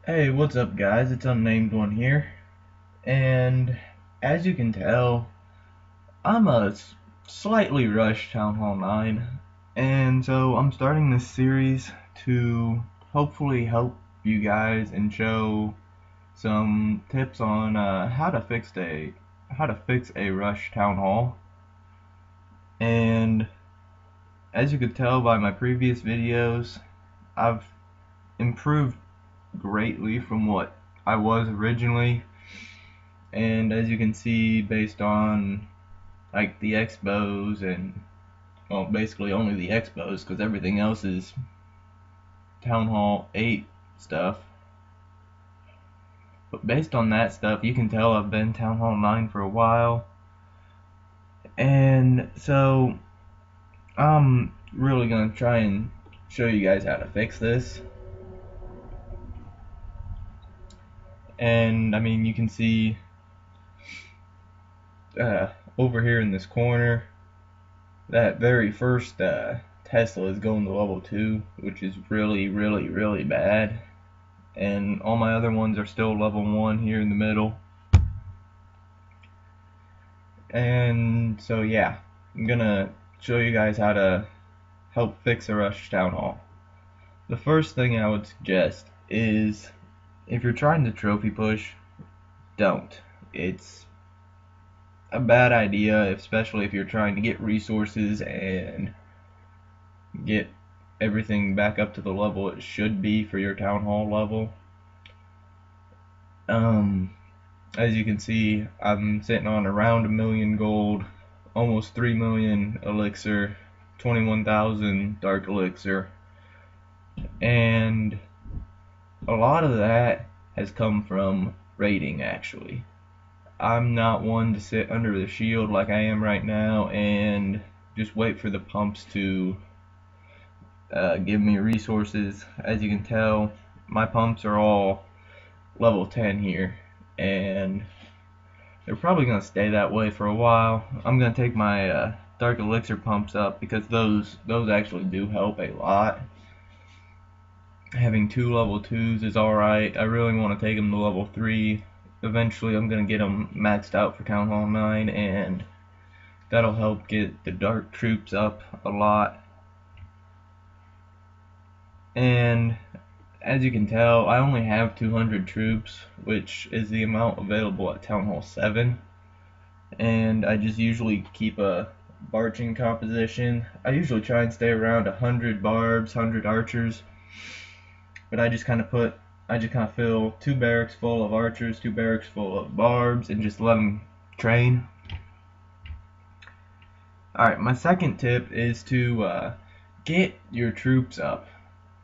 Hey, what's up guys? It's Unnamed One here, and as you can tell, I'm slightly rushed Town Hall 9, and so I'm starting this series to hopefully help you guys and show some tips on how to fix a rush Town Hall. And as you could tell by my previous videos, I've improved greatly from what I was originally. And as you can see, based on like the expos and, well, basically only the expos because everything else is Town Hall 8 stuff. But based on that stuff, you can tell I've been Town Hall 9 for a while. And so I'm really going to try and show you guys how to fix this. And I mean, you can see over here in this corner, that very first Tesla is going to level 2, which is really bad. And all my other ones are still level 1 here in the middle. And so yeah, I'm gonna show you guys how to help fix a rush Town Hall. The first thing I would suggest is, if you're trying to trophy push, don't. It's a bad idea, especially if you're trying to get resources and get everything back up to the level it should be for your Town Hall level. As you can see, I'm sitting on around 1,000,000 gold, almost 3,000,000 elixir, 21,000 dark elixir, and a lot of that has come from raiding. Actually, I'm not one to sit under the shield like I am right now and just wait for the pumps to give me resources. As you can tell, my pumps are all level 10 here, and they're probably going to stay that way for a while. I'm going to take my dark elixir pumps up because those actually do help a lot. Having 2 level 2s is alright. I really want to take them to level 3. Eventually I'm going to get them maxed out for Town Hall 9, and that'll help get the dark troops up a lot. And as you can tell, I only have 200 troops, which is the amount available at Town Hall 7. And I just usually keep a barching composition. I usually try and stay around 100 barbs, 100 archers, but I just kind of fill 2 barracks full of archers, 2 barracks full of barbs, and just let them train. Alright, my second tip is to get your troops up.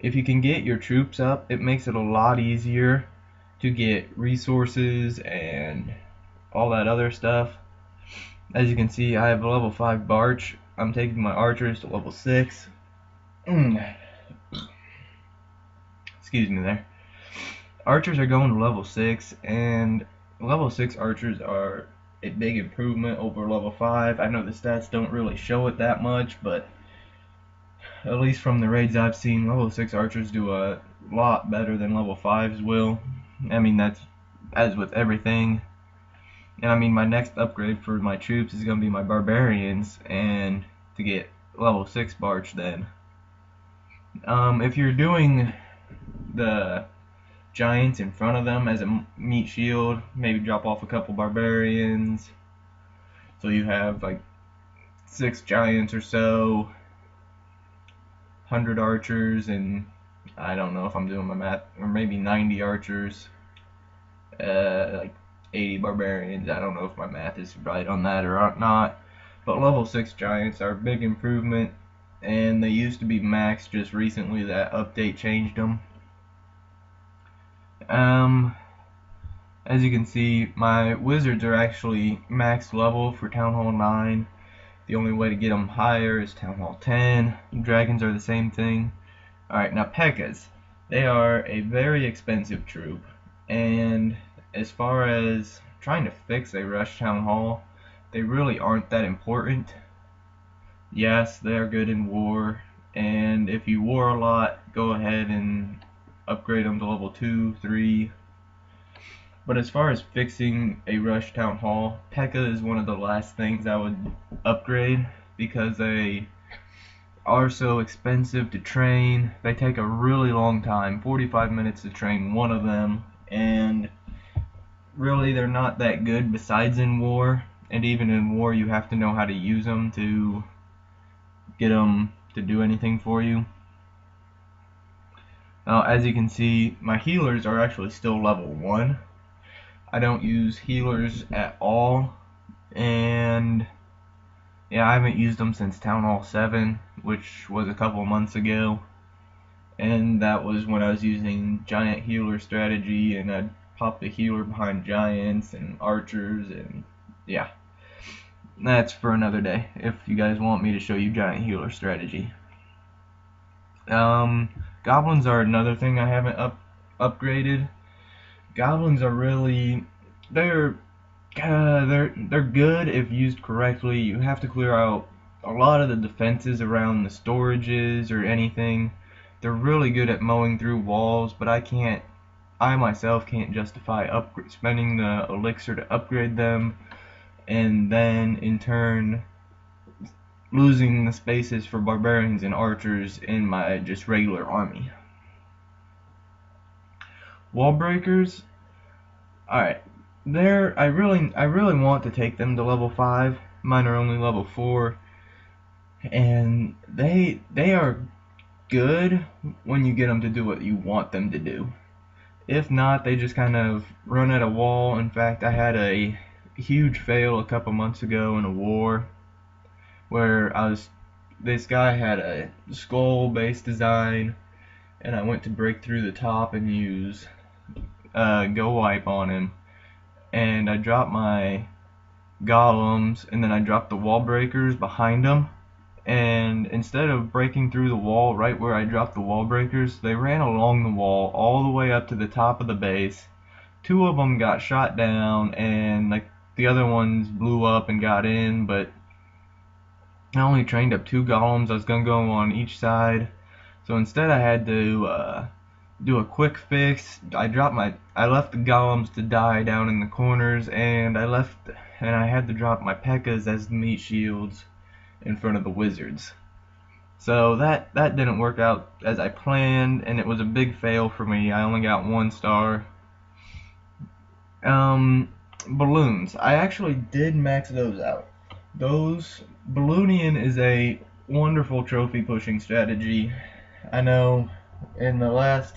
If you can get your troops up, it makes it a lot easier to get resources and all that other stuff. As you can see, I have a level 5 Barch. I'm taking my archers to level 6. Excuse me there. Archers are going to level 6, and level 6 archers are a big improvement over level 5. I know the stats don't really show it that much, but at least from the raids I've seen, level 6 archers do a lot better than level 5s will. I mean, that's as with everything. And I mean, my next upgrade for my troops is going to be my barbarians, and to get level 6 Barch then. If you're doing the giants in front of them as a meat shield, maybe drop off a couple barbarians, so you have like 6 giants or so, 100 archers, and I don't know if I'm doing my math, or maybe 90 archers, like 80 barbarians. I don't know if my math is right on that or not, but level 6 giants are a big improvement, and they used to be maxed just recently. That update changed them. As you can see, my wizards are actually max level for Town Hall 9. The only way to get them higher is Town Hall 10. Dragons are the same thing. Alright, now P.E.K.K.A.s. They are a very expensive troop, and as far as trying to fix a rush Town Hall, they really aren't that important. Yes, they are good in war, and if you war a lot, go ahead and upgrade them to level 2, 3. But as far as fixing a rush town hall, P.E.K.K.A is one of the last things I would upgrade because they are so expensive to train. They take a really long time, 45 minutes to train one of them, and really they're not that good besides in war. And even in war you have to know how to use them to get them to do anything for you. Now as you can see, my healers are actually still level 1. I don't use healers at all, and yeah, I haven't used them since Town Hall 7, which was a couple months ago, and that was when I was using giant healer strategy, and I'd pop the healer behind giants and archers, and yeah, that's for another day if you guys want me to show you giant healer strategy. Goblins are another thing I haven't upgraded. Goblins are really, they're good if used correctly. You have to clear out a lot of the defenses around the storages or anything. They're really good at mowing through walls, but I myself can't justify spending the elixir to upgrade them, and then in turn losing the spaces for barbarians and archers in my just regular army. Wall breakers, alright, I really want to take them to level 5. Mine are only level 4, and they are good when you get them to do what you want them to do. If not, they just kind of run at a wall. In fact, I had a huge fail a couple months ago in a war where this guy had a skull based design, and I went to break through the top and use go wipe on him, and I dropped my golems, and then I dropped the wall breakers behind them, and instead of breaking through the wall right where I dropped the wall breakers, they ran along the wall all the way up to the top of the base. 2 of them got shot down, and like the other ones blew up and got in, but I only trained up 2 golems. I was gonna go on each side, so instead I had to do a quick fix. I left the golems to die down in the corners, and I had to drop my P.E.K.K.As as the meat shields in front of the wizards. So that didn't work out as I planned, and it was a big fail for me. I only got 1 star. Balloons. I actually did max those out. Balloonian is a wonderful trophy pushing strategy. I know in the last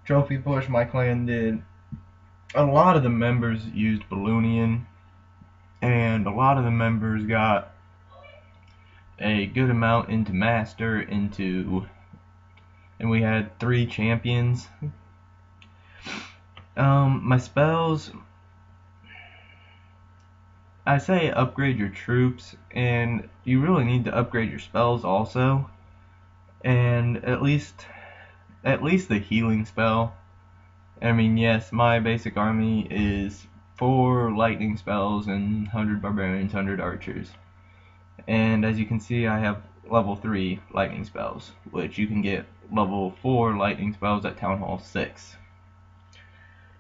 trophy push my clan did, a lot of the members used Balloonian, and a lot of the members got a good amount into master, and we had 3 champions. My spells, I say upgrade your troops, and you really need to upgrade your spells also, and at least the healing spell. I mean, yes, my basic army is 4 lightning spells and 100 barbarians, 100 archers. And as you can see, I have level 3 lightning spells, which you can get level 4 lightning spells at Town Hall 6.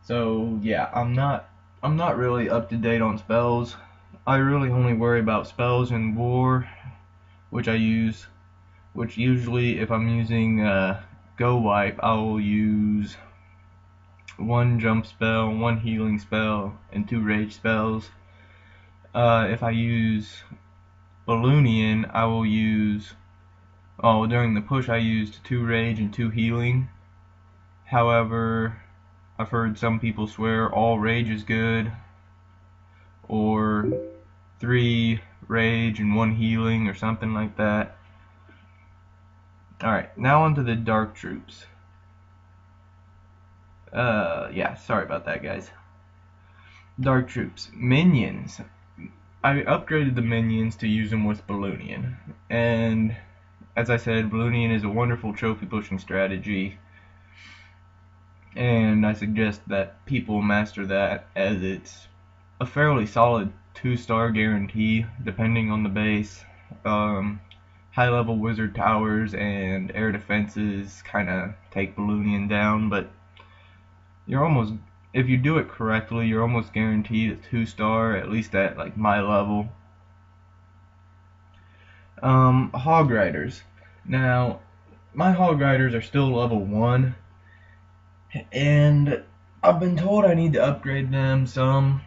So yeah, I'm not really up to date on spells. I really only worry about spells in war, which usually if I'm using go wipe, I will use 1 jump spell, 1 healing spell, and 2 rage spells. If I use Balloonian, I will use, during the push I used 2 rage and 2 healing. However, I've heard some people swear all rage is good, or 3 rage and 1 healing, or something like that. Alright, now onto the dark troops. Yeah, sorry about that, guys. Dark troops. Minions. I upgraded the minions to use them with Balloonian, and as I said, Balloonian is a wonderful trophy pushing strategy, and I suggest that people master that, as it's a fairly solid 2-star guarantee depending on the base. high level wizard towers and air defenses kind of take Balloonian down, but you're almost, if you do it correctly, you're almost guaranteed a 2-star, at least at like my level. Hog Riders. Now, my Hog Riders are still level 1, and I've been told I need to upgrade them some,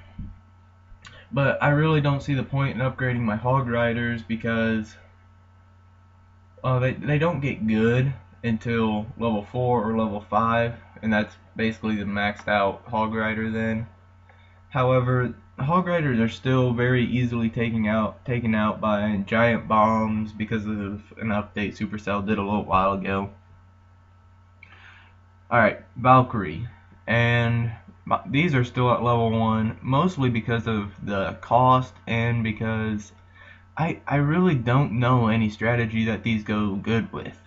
but I really don't see the point in upgrading my Hog Riders because they don't get good until level 4 or level 5, and that's basically the maxed out Hog Rider then. However, Hog Riders are still very easily taken out by giant bombs because of an update Supercell did a little while ago. Alright, Valkyrie. And these are still at level 1, mostly because of the cost and because I really don't know any strategy that these go good with.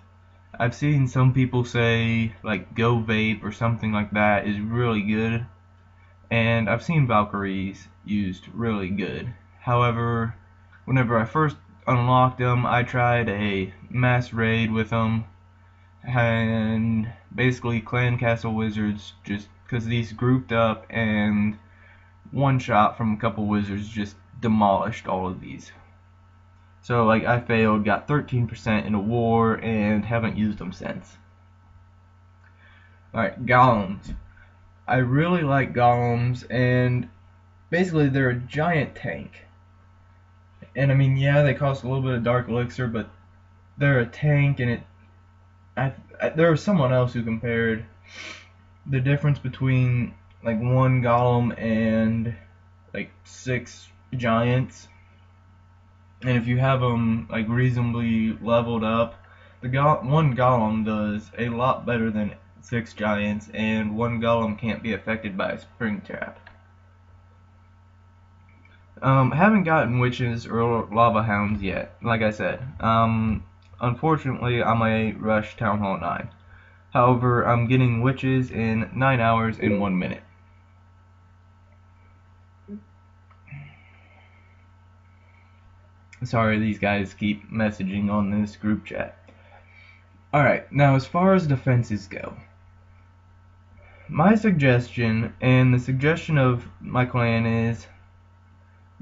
I've seen some people say like Go Vape or something like that is really good, and I've seen Valkyries used really good. However, whenever I first unlocked them, I tried a mass raid with them, and basically Clan Castle Wizards, just because these grouped up and one shot from a couple wizards just demolished all of these. So like I failed, got 13% in a war, and haven't used them since. Alright, Golems. I really like Golems, and basically they're a giant tank. And I mean, yeah, they cost a little bit of Dark Elixir, but they're a tank, and there was someone else who compared the difference between like one Golem and like 6 giants. And if you have them like reasonably leveled up, one Golem does a lot better than 6 giants, and one Golem can't be affected by a spring trap. Haven't gotten witches or lava hounds yet, like I said. Unfortunately, I might rush Town Hall 9. However, I'm getting witches in 9 hours and 1 minute. Sorry, these guys keep messaging on this group chat. Alright, now as far as defenses go, my suggestion, and the suggestion of my clan, is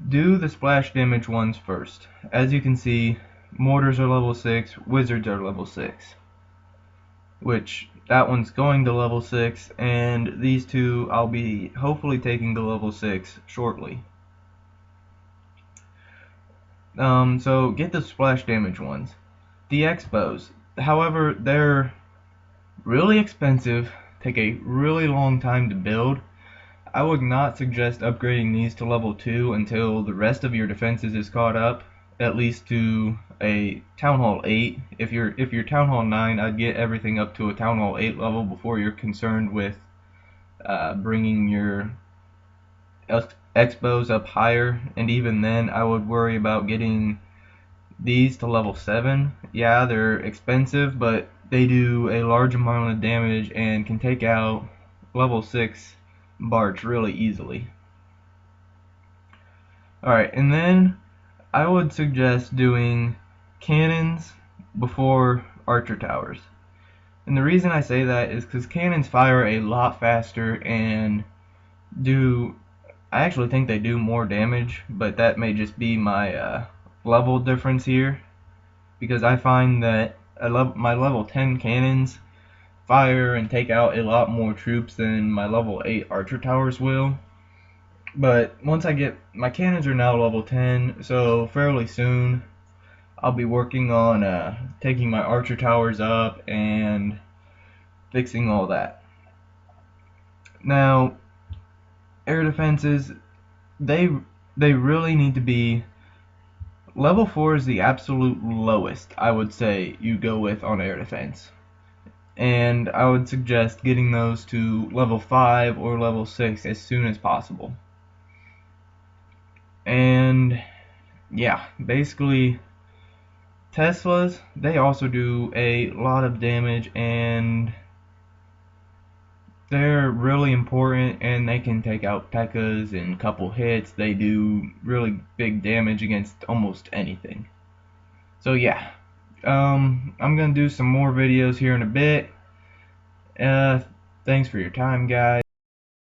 do the splash damage ones first. As you can see, mortars are level 6, wizards are level 6. Which, that one's going to level 6, and these two I'll be hopefully taking to level 6 shortly. So get the splash damage ones. The Expos, however, they're really expensive, take a really long time to build. I would not suggest upgrading these to level 2 until the rest of your defenses is caught up, at least to a Town Hall 8. If you're Town Hall 9, I'd get everything up to a Town Hall 8 level before you're concerned with bringing your Expos up higher, and even then I would worry about getting these to level 7. Yeah, they're expensive, but they do a large amount of damage and can take out level 6 Barch really easily. Alright, and then I would suggest doing cannons before archer towers. And the reason I say that is because cannons fire a lot faster and I actually think they do more damage, but that may just be my level difference here, because I find that my level 10 cannons fire and take out a lot more troops than my level 8 archer towers will. But once I get, my cannons are now level 10, so fairly soon I'll be working on taking my archer towers up and fixing all that. Now, air defenses, they really need to be level 4 is the absolute lowest I would say you go with on air defense, and I would suggest getting those to level 5 or level 6 as soon as possible. And yeah, basically Teslas, they also do a lot of damage, and they're really important, and they can take out P.E.K.K.A.s in a couple hits. They do really big damage against almost anything. So yeah, I'm gonna do some more videos here in a bit. Uh, thanks for your time, guys.